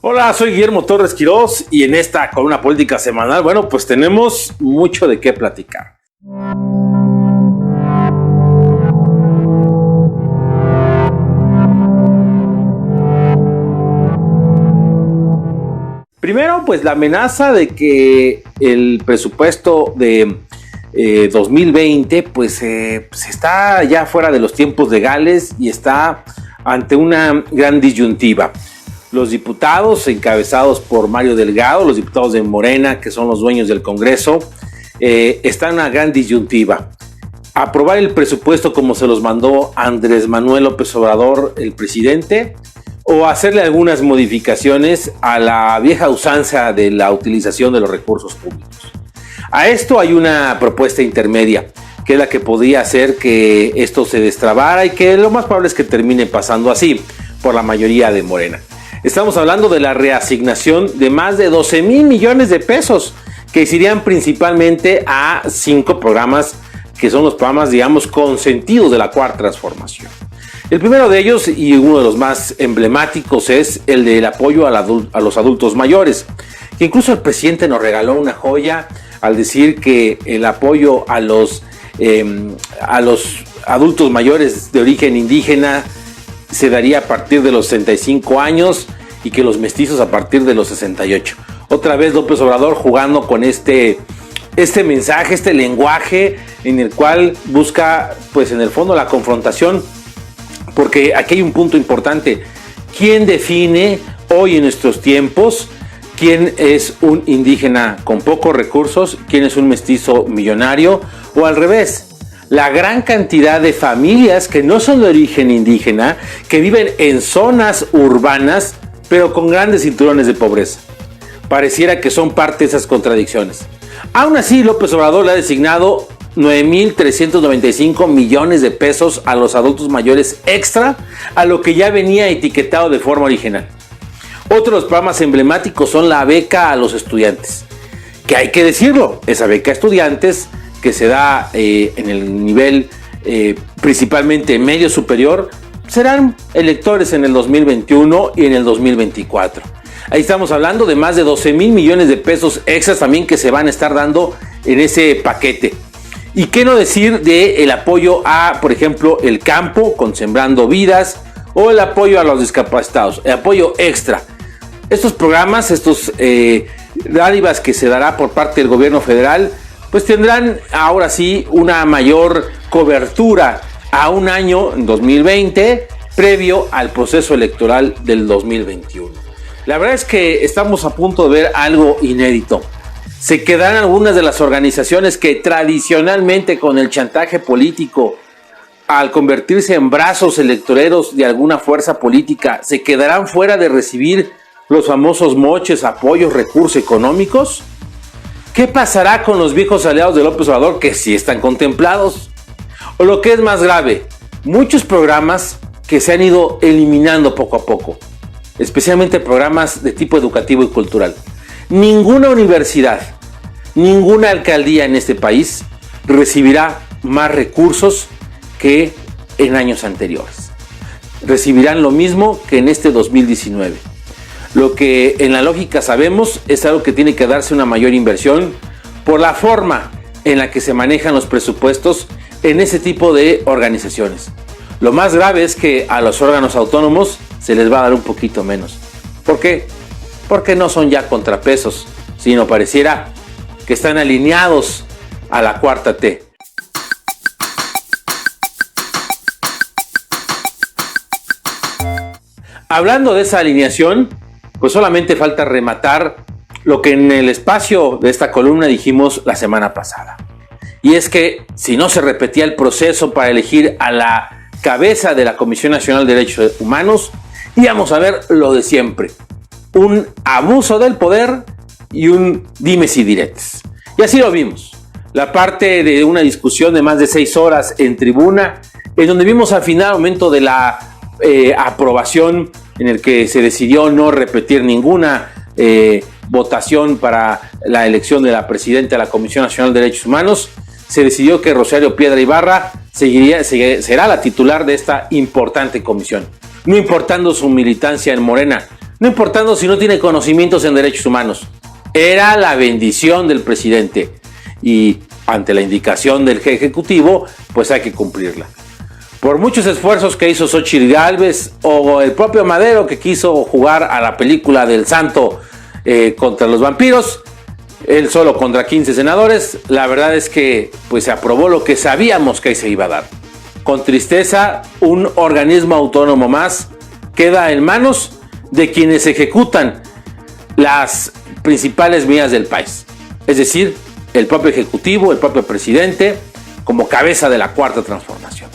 Hola, soy Guillermo Torres Quirós y en esta columna política semanal, bueno, pues tenemos mucho de qué platicar. Primero, pues la amenaza de que el presupuesto de 2020 pues está ya fuera de los tiempos legales y está ante una gran disyuntiva. Los diputados encabezados por Mario Delgado, los diputados de Morena, que son los dueños del Congreso, están en una gran disyuntiva. Aprobar el presupuesto como se los mandó Andrés Manuel López Obrador, el presidente, o hacerle algunas modificaciones a la vieja usanza de la utilización de los recursos públicos. A esto hay una propuesta intermedia, que es la que podría hacer que esto se destrabara y que lo más probable es que termine pasando así, por la mayoría de Morena. Estamos hablando de la reasignación de más de 12 mil millones de pesos que irían principalmente a 5 programas que son los programas, digamos, consentidos de la Cuarta Transformación. El primero de ellos y uno de los más emblemáticos es el del apoyo a los adultos mayores, que incluso el presidente nos regaló una joya al decir que el apoyo a los adultos mayores de origen indígena se daría a partir de los 65 años y que los mestizos a partir de los 68. Otra vez López Obrador jugando con este mensaje, este lenguaje en el cual busca, pues en el fondo, la confrontación, porque aquí hay un punto importante. ¿Quién define hoy en nuestros tiempos quién es un indígena con pocos recursos, quién es un mestizo millonario o al revés? La gran cantidad de familias que no son de origen indígena, que viven en zonas urbanas, pero con grandes cinturones de pobreza. Pareciera que son parte de esas contradicciones. Aún así, López Obrador le ha designado 9,395 millones de pesos a los adultos mayores extra a lo que ya venía etiquetado de forma original. Otros programas emblemáticos son la beca a los estudiantes, que hay que decirlo, esa beca a estudiantes que se da en el nivel principalmente medio superior, serán electores en el 2021 y en el 2024. Ahí estamos hablando de más de 12 mil millones de pesos extras también que se van a estar dando en ese paquete. Y qué no decir del apoyo a, por ejemplo, el campo con Sembrando Vidas o el apoyo a los discapacitados, el apoyo extra. Estos programas, estos dádivas que se dará por parte del gobierno federal, pues tendrán ahora sí una mayor cobertura a un año, en 2020, previo al proceso electoral del 2021. La verdad es que estamos a punto de ver algo inédito. Se quedarán algunas de las organizaciones que tradicionalmente con el chantaje político, al convertirse en brazos electoreros de alguna fuerza política, se quedarán fuera de recibir los famosos moches, apoyos, recursos económicos. ¿Qué pasará con los viejos aliados de López Obrador que sí están contemplados? O lo que es más grave, muchos programas que se han ido eliminando poco a poco, especialmente programas de tipo educativo y cultural. Ninguna universidad, ninguna alcaldía en este país recibirá más recursos que en años anteriores. Recibirán lo mismo que en este 2019. Lo que en la lógica sabemos es algo que tiene que darse una mayor inversión por la forma en la que se manejan los presupuestos en ese tipo de organizaciones. Lo más grave es que a los órganos autónomos se les va a dar un poquito menos. ¿Por qué? Porque no son ya contrapesos, sino pareciera que están alineados a la cuarta T. Hablando de esa alineación, pues solamente falta rematar lo que en el espacio de esta columna dijimos la semana pasada. Y es que si no se repetía el proceso para elegir a la cabeza de la Comisión Nacional de Derechos Humanos, íbamos a ver lo de siempre. Un abuso del poder y un dimes y diretes. Y así lo vimos. La parte de una discusión de más de 6 horas en tribuna, en donde vimos al final momento de la aprobación en el que se decidió no repetir ninguna votación para la elección de la presidenta de la Comisión Nacional de Derechos Humanos, se decidió que Rosario Piedra Ibarra será la titular de esta importante comisión, no importando su militancia en Morena, no importando si no tiene conocimientos en derechos humanos. Era la bendición del presidente y ante la indicación del Ejecutivo, pues hay que cumplirla. Por muchos esfuerzos que hizo Xochitl Gálvez o el propio Madero, que quiso jugar a la película del Santo contra los vampiros, él solo contra 15 senadores, la verdad es que pues se aprobó lo que sabíamos que se iba a dar. Con tristeza, un organismo autónomo más queda en manos de quienes ejecutan las principales medidas del país. Es decir, el propio Ejecutivo, el propio presidente, como cabeza de la Cuarta Transformación.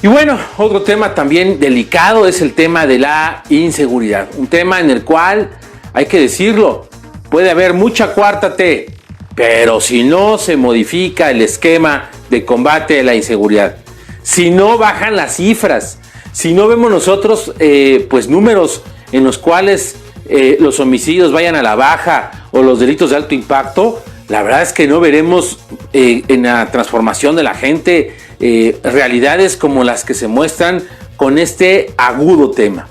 Y bueno, otro tema también delicado es el tema de la inseguridad. Un tema en el cual, hay que decirlo, puede haber mucha cuarta T, pero si no se modifica el esquema de combate a la inseguridad, si no bajan las cifras, si no vemos nosotros pues números en los cuales los homicidios vayan a la baja o los delitos de alto impacto, la verdad es que no veremos en la transformación de la gente realidades como las que se muestran con este agudo tema.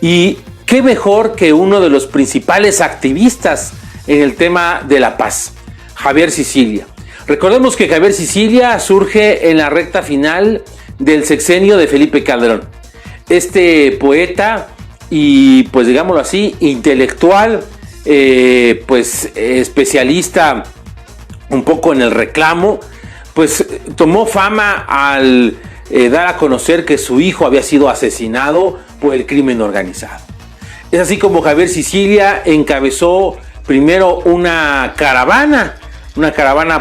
Y qué mejor que uno de los principales activistas en el tema de la paz, Javier Sicilia. Recordemos que Javier Sicilia surge en la recta final del sexenio de Felipe Calderón. Este poeta y, pues digámoslo así, intelectual, pues especialista un poco en el reclamo, pues tomó fama al dar a conocer que su hijo había sido asesinado por el crimen organizado. Es así como Javier Sicilia encabezó primero una caravana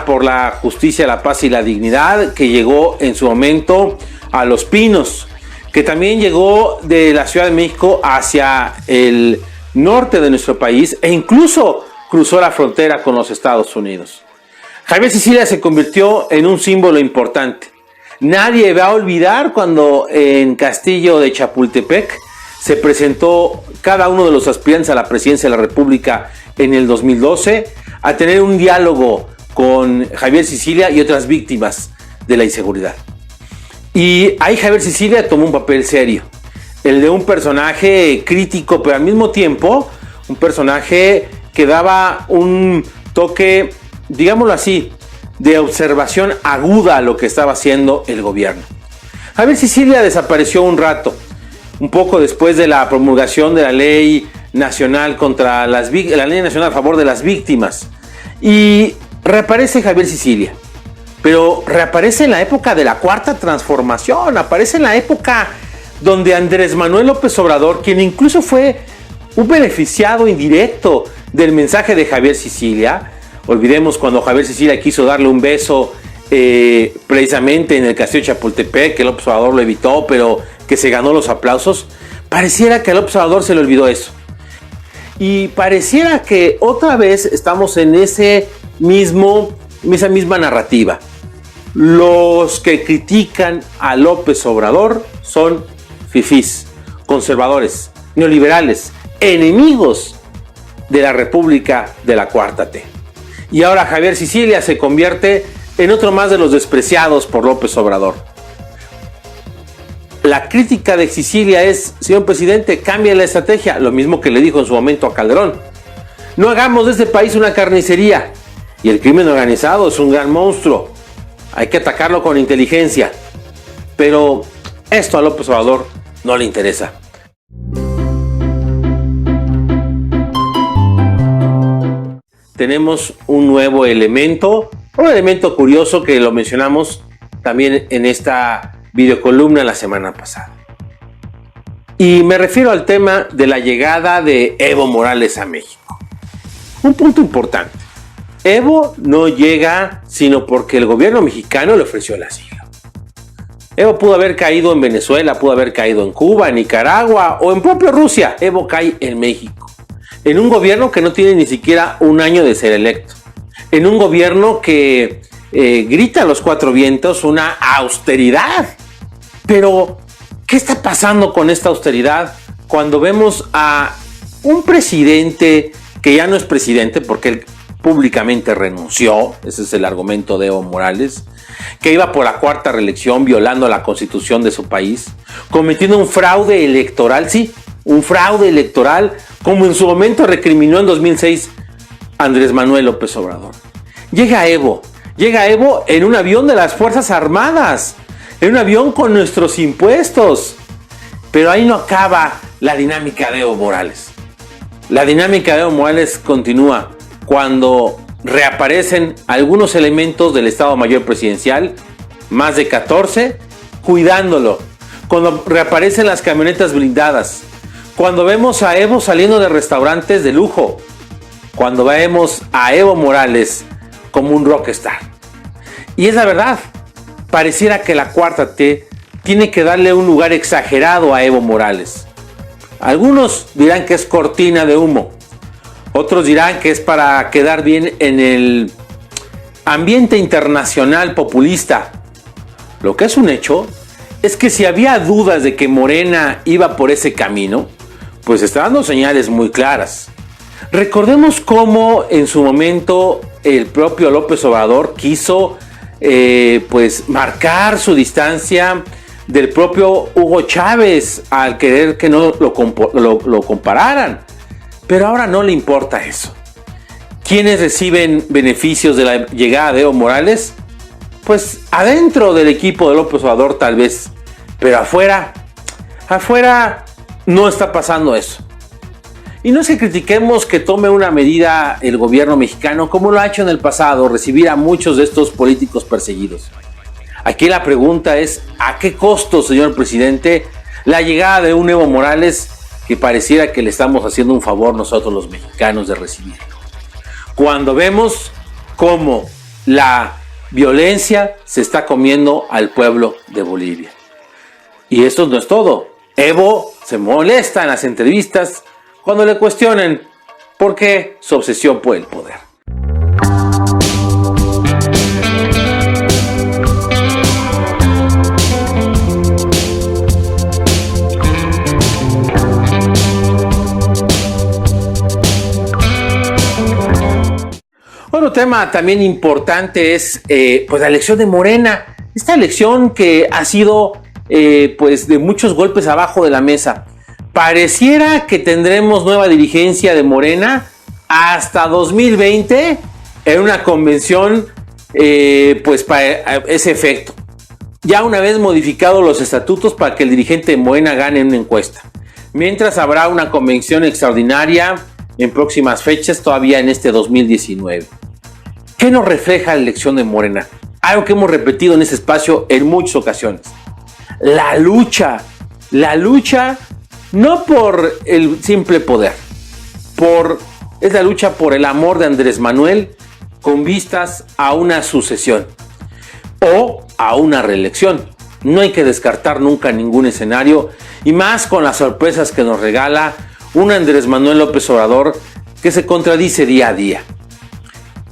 por la justicia, la paz y la dignidad, que llegó en su momento a Los Pinos, que también llegó de la Ciudad de México hacia el norte de nuestro país e incluso cruzó la frontera con los Estados Unidos. Javier Sicilia se convirtió en un símbolo importante. Nadie va a olvidar cuando en Castillo de Chapultepec se presentó cada uno de los aspirantes a la presidencia de la República en el 2012 a tener un diálogo con Javier Sicilia y otras víctimas de la inseguridad. Y ahí Javier Sicilia tomó un papel serio, el de un personaje crítico, pero al mismo tiempo un personaje que daba un toque, digámoslo así, de observación aguda a lo que estaba haciendo el gobierno. Javier Sicilia desapareció un rato, un poco después de la promulgación de la ley nacional contra la ley nacional a favor de las víctimas, y reaparece Javier Sicilia, pero reaparece en la época de la Cuarta Transformación, aparece en la época donde Andrés Manuel López Obrador, quien incluso fue un beneficiado indirecto del mensaje de Javier Sicilia. Olvidemos cuando Javier Sicilia quiso darle un beso precisamente en el Castillo de Chapultepec, que López Obrador lo evitó, pero que se ganó los aplausos. Pareciera que a López Obrador se le olvidó eso. Y pareciera que otra vez estamos en esa misma narrativa. Los que critican a López Obrador son fifís, conservadores, neoliberales, enemigos de la República de la Cuarta T. Y ahora Javier Sicilia se convierte en otro más de los despreciados por López Obrador. La crítica de Sicilia es: señor presidente, cambie la estrategia, lo mismo que le dijo en su momento a Calderón. No hagamos de este país una carnicería, y el crimen organizado es un gran monstruo, hay que atacarlo con inteligencia. Pero esto a López Obrador no le interesa. Tenemos un nuevo elemento, un elemento curioso que lo mencionamos también en esta videocolumna la semana pasada. Y me refiero al tema de la llegada de Evo Morales a México. Un punto importante. Evo no llega sino porque el gobierno mexicano le ofreció el asilo. Evo pudo haber caído en Venezuela, pudo haber caído en Cuba, en Nicaragua o en propia Rusia. Evo cae en México, en un gobierno que no tiene ni siquiera un año de ser electo, en un gobierno que grita a los cuatro vientos una austeridad. Pero, ¿qué está pasando con esta austeridad cuando vemos a un presidente que ya no es presidente porque él públicamente renunció, ese es el argumento de Evo Morales, que iba por la cuarta reelección violando la constitución de su país, cometiendo un fraude electoral, sí, un fraude electoral, como en su momento recriminó en 2006 Andrés Manuel López Obrador. Llega Evo en un avión de las Fuerzas Armadas, en un avión con nuestros impuestos, pero ahí no acaba la dinámica de Evo Morales. La dinámica de Evo Morales continúa cuando reaparecen algunos elementos del Estado Mayor Presidencial, más de 14, cuidándolo. Cuando reaparecen las camionetas blindadas. Cuando vemos a Evo saliendo de restaurantes de lujo. Cuando vemos a Evo Morales como un rockstar. Y es la verdad. Pareciera que la cuarta T tiene que darle un lugar exagerado a Evo Morales. Algunos dirán que es cortina de humo. Otros dirán que es para quedar bien en el ambiente internacional populista. Lo que es un hecho es que si había dudas de que Morena iba por ese camino, pues está dando señales muy claras. Recordemos cómo en su momento el propio López Obrador quiso pues marcar su distancia del propio Hugo Chávez al querer que no lo compararan. Pero ahora no le importa eso. ¿Quiénes reciben beneficios de la llegada de Evo Morales? Pues adentro del equipo de López Obrador tal vez, pero afuera no está pasando eso. Y no es que critiquemos que tome una medida el gobierno mexicano como lo ha hecho en el pasado, recibir a muchos de estos políticos perseguidos. Aquí la pregunta es, ¿a qué costo, señor presidente, la llegada de un Evo Morales que pareciera que le estamos haciendo un favor nosotros los mexicanos de recibirlo? Cuando vemos cómo la violencia se está comiendo al pueblo de Bolivia. Y esto no es todo. Evo se molesta en las entrevistas cuando le cuestionan por qué su obsesión por el poder. Otro tema también importante es pues la elección de Morena. Esta elección que ha sido pues de muchos golpes abajo de la mesa. Pareciera que tendremos nueva dirigencia de Morena hasta 2020 en una convención pues para ese efecto. Ya una vez modificados los estatutos para que el dirigente de Morena gane una encuesta. Mientras habrá una convención extraordinaria en próximas fechas, todavía en este 2019. ¿Qué nos refleja la elección de Morena? Algo que hemos repetido en este espacio en muchas ocasiones. La lucha no por el simple poder, es la lucha por el amor de Andrés Manuel con vistas a una sucesión o a una reelección. No hay que descartar nunca ningún escenario, y más con las sorpresas que nos regala un Andrés Manuel López Obrador que se contradice día a día.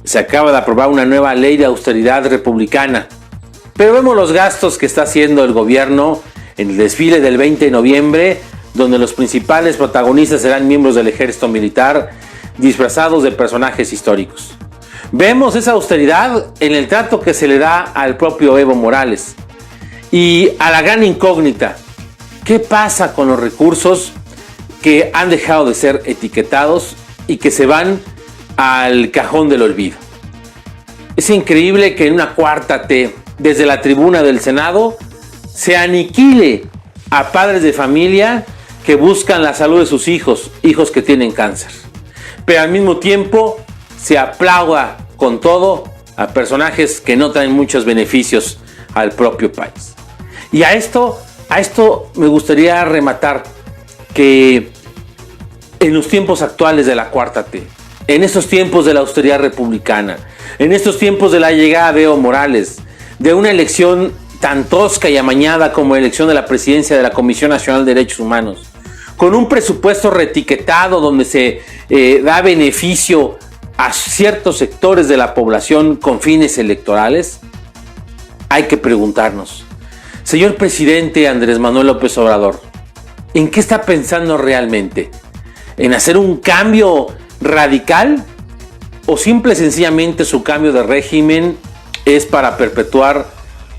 Se acaba de aprobar una nueva ley de austeridad republicana, pero vemos los gastos que está haciendo el gobierno en el desfile del 20 de noviembre, donde los principales protagonistas serán miembros del ejército militar disfrazados de personajes históricos. Vemos esa austeridad en el trato que se le da al propio Evo Morales y a la gran incógnita: ¿qué pasa con los recursos que han dejado de ser etiquetados y que se van al cajón del olvido? Es increíble que en una cuarta T, desde la tribuna del Senado, se aniquile a padres de familia que buscan la salud de sus hijos que tienen cáncer. Pero al mismo tiempo se aplauda con todo a personajes que no traen muchos beneficios al propio país. Y a esto me gustaría rematar que en los tiempos actuales de la cuarta T, en estos tiempos de la austeridad republicana, en estos tiempos de la llegada de Evo Morales, de una elección tan tosca y amañada como la elección de la presidencia de la Comisión Nacional de Derechos Humanos, con un presupuesto reetiquetado donde se da beneficio a ciertos sectores de la población con fines electorales, hay que preguntarnos, señor presidente Andrés Manuel López Obrador, ¿en qué está pensando realmente? ¿En hacer un cambio radical o simple y sencillamente su cambio de régimen es para perpetuar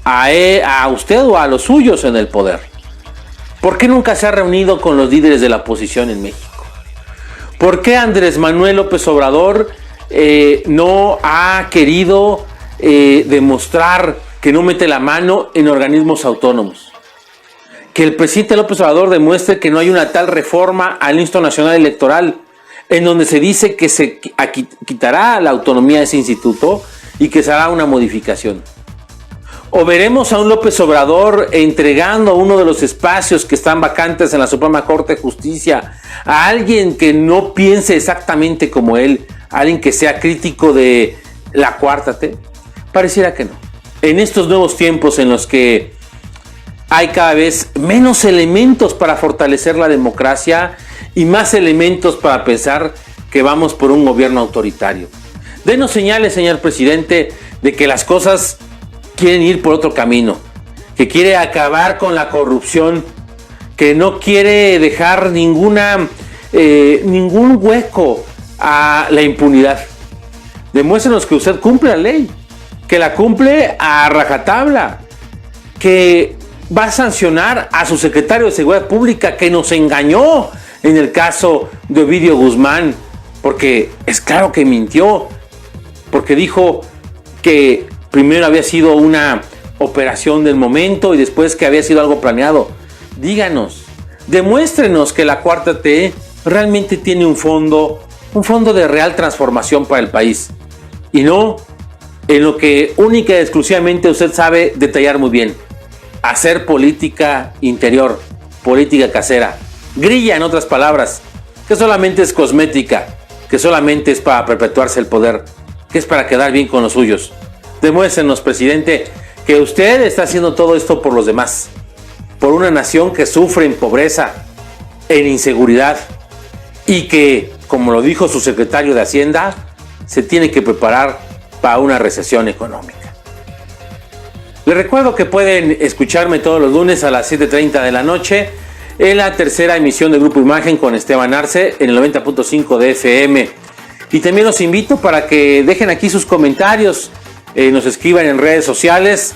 a usted o a los suyos en el poder? ¿Por qué nunca se ha reunido con los líderes de la oposición en México? ¿Por qué Andrés Manuel López Obrador no ha querido demostrar que no mete la mano en organismos autónomos? Que el presidente López Obrador demuestre que no hay una tal reforma al Instituto Nacional Electoral en donde se dice que se quitará la autonomía de ese instituto y que se hará una modificación. O veremos a un López Obrador entregando uno de los espacios que están vacantes en la Suprema Corte de Justicia a alguien que no piense exactamente como él, alguien que sea crítico de la Cuarta T. Pareciera que no. En estos nuevos tiempos en los que hay cada vez menos elementos para fortalecer la democracia y más elementos para pensar que vamos por un gobierno autoritario. Denos señales, señor presidente, de que las cosas quieren ir por otro camino, que quiere acabar con la corrupción, que no quiere dejar ningún hueco a la impunidad. Demuéstrenos que usted cumple la ley, que la cumple a rajatabla, que va a sancionar a su secretario de Seguridad Pública que nos engañó en el caso de Ovidio Guzmán, porque es claro que mintió, porque dijo que primero había sido una operación del momento y después que había sido algo planeado. Díganos, demuéstrenos que la Cuarta T realmente tiene un fondo de real transformación para el país y no en lo que única y exclusivamente usted sabe detallar muy bien: hacer política interior, política casera, grilla en otras palabras, que solamente es cosmética, que solamente es para perpetuarse el poder, que es para quedar bien con los suyos. Demuéstrenos, presidente, que usted está haciendo todo esto por los demás, por una nación que sufre en pobreza, en inseguridad y que, como lo dijo su secretario de Hacienda, se tiene que preparar para una recesión económica. Les recuerdo que pueden escucharme todos los lunes a las 7:30 de la noche en la tercera emisión de Grupo Imagen con Esteban Arce en el 90.5 de FM. Y también los invito para que dejen aquí sus comentarios, nos escriban en redes sociales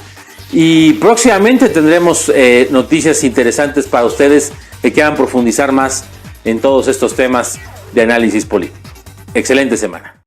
y próximamente tendremos noticias interesantes para ustedes que quieran profundizar más en todos estos temas de análisis político. Excelente semana.